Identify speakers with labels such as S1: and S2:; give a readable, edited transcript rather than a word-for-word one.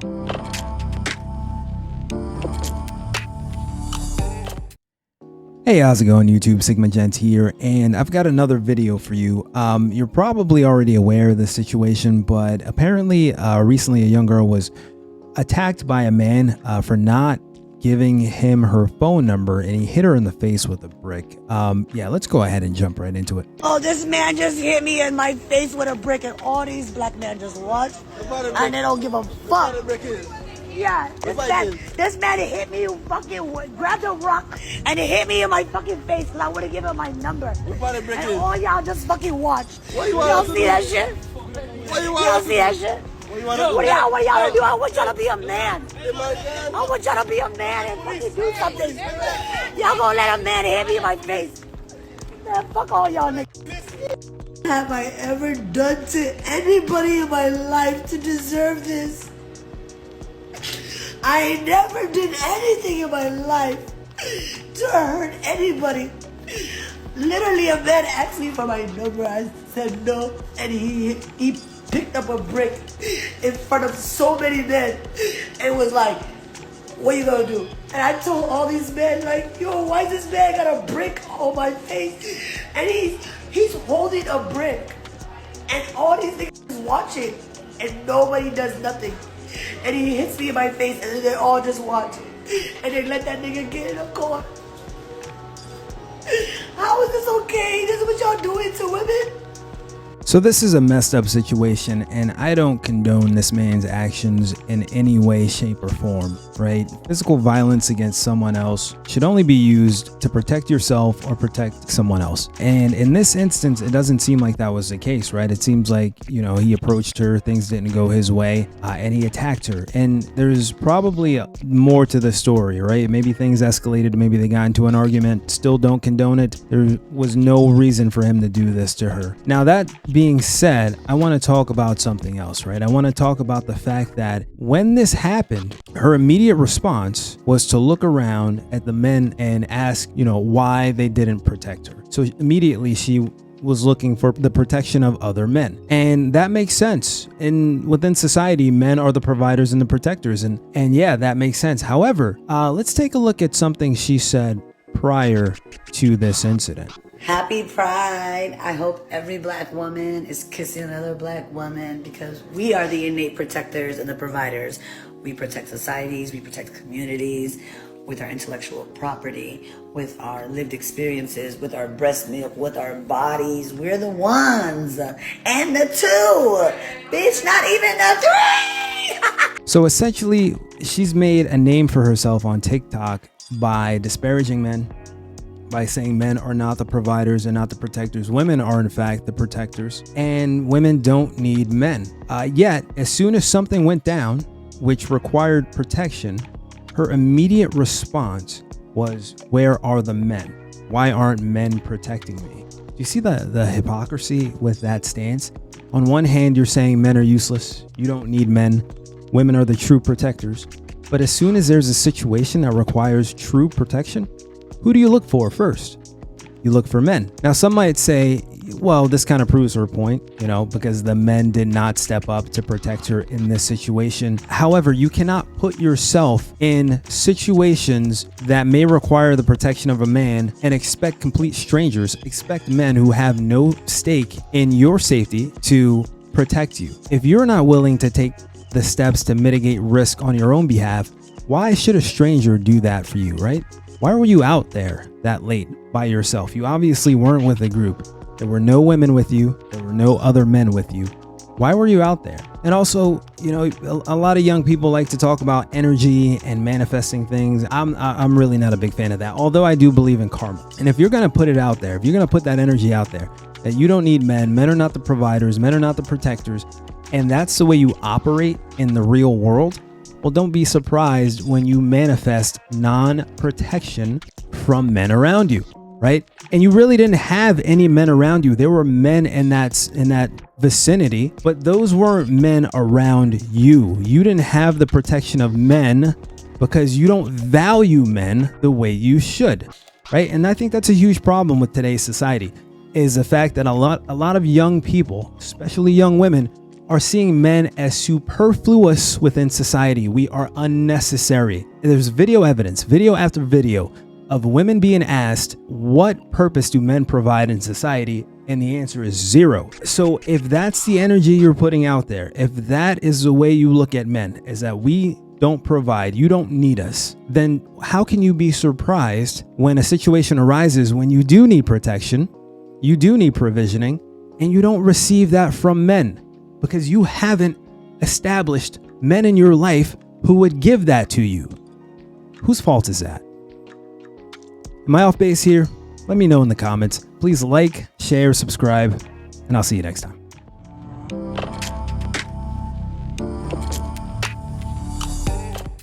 S1: Hey, how's it going, YouTube? Sigma Gent here, and I've got another video for you. You're probably already aware of this situation, but apparently recently a young girl was attacked by a man for not giving him her phone number, and he hit her in the face with a brick. Yeah, let's go ahead and jump right into it.
S2: Oh, this man just hit me in my face with a brick, and all these black men just watch, and they don't give a fuck. Yeah, this man hit me, fucking grabbed a rock, and it hit me in my fucking face because I would have given him my number. And all y'all just fucking watch. Y'all see that shit? Y'all see that shit? What y'all gonna do? I want y'all to be a man. I want y'all to be a man and fucking do something. Y'all gonna let a man hit me in my face? Man, fuck all y'all niggas. Have I ever done to anybody in my life to deserve this? I never did anything in my life to hurt anybody. Literally, a man asked me for my number. I said no, and he picked up a brick in front of so many men and was like, what you gonna do? And I told all these men, like, yo, why this man got a brick on my face? And he's holding a brick, and all these niggas watching, and nobody does nothing. And he hits me in my face, and then they all just watch. And they let that nigga get in a car. How is this okay? This is what y'all doing to women?
S1: So this is a messed up situation, and I don't condone this man's actions in any way, shape, or form, right? Physical violence against someone else should only be used to protect yourself or protect someone else. And in this instance, it doesn't seem like that was the case, right? It seems like, you know, he approached her, things didn't go his way, and he attacked her. And there's probably more to the story, right? Maybe things escalated, maybe they got into an argument. Still don't condone it. There was no reason for him to do this to her. Now, that being said, I want to talk about something else, right? I want to talk about the fact that when this happened, her immediate response was to look around at the men and ask, you know, why they didn't protect her. So immediately she was looking for the protection of other men. And that makes sense. Within society, men are the providers and the protectors. And yeah, that makes sense. However, let's take a look at something she said prior to this incident.
S2: Happy Pride. I hope every black woman is kissing another black woman, because we are the innate protectors and the providers. We protect societies, we protect communities with our intellectual property, with our lived experiences, with our breast milk, with our bodies. We're the ones. And the two. Bitch, not even the three.
S1: So essentially, she's made a name for herself on TikTok by disparaging men, by saying men are not the providers and not the protectors. Women are in fact the protectors, and women don't need men. Yet, as soon as something went down which required protection, her immediate response was, where are the men? Why aren't men protecting me? Do you see the hypocrisy with that stance? On one hand, you're saying men are useless. You don't need men. Women are the true protectors. But as soon as there's a situation that requires true protection, who do you look for first? You look for men. Now, some might say, well, this kind of proves her point, you know, because the men did not step up to protect her in this situation. However, you cannot put yourself in situations that may require the protection of a man and expect complete strangers, expect men who have no stake in your safety to protect you. If you're not willing to take the steps to mitigate risk on your own behalf, why should a stranger do that for you, right? Why were you out there that late by yourself? You obviously weren't with a group. There were no women with you. There were no other men with you. Why were you out there? And also, you know, a lot of young people like to talk about energy and manifesting things. I'm really not a big fan of that, although I do believe in karma. And if you're going to put it out there, if you're going to put that energy out there, that you don't need men, men are not the providers, men are not the protectors, and that's the way you operate in the real world, well, don't be surprised when you manifest non-protection from men around you, right? And you really didn't have any men around you. There were men in that vicinity, but those weren't men around you. You didn't have the protection of men because you don't value men the way you should, right? And I think that's a huge problem with today's society, is the fact that a lot of young people, especially young women, are seeing men as superfluous within society. We are unnecessary. There's video evidence, video after video, of women being asked, what purpose do men provide in society? And the answer is zero. So if that's the energy you're putting out there, if that is the way you look at men, is that we don't provide, you don't need us, then how can you be surprised when a situation arises when you do need protection, you do need provisioning, and you don't receive that from men because you haven't established men in your life who would give that to you? Whose fault is that? Am I off base here? Let me know in the comments. Please like, share, subscribe, and I'll see you next time.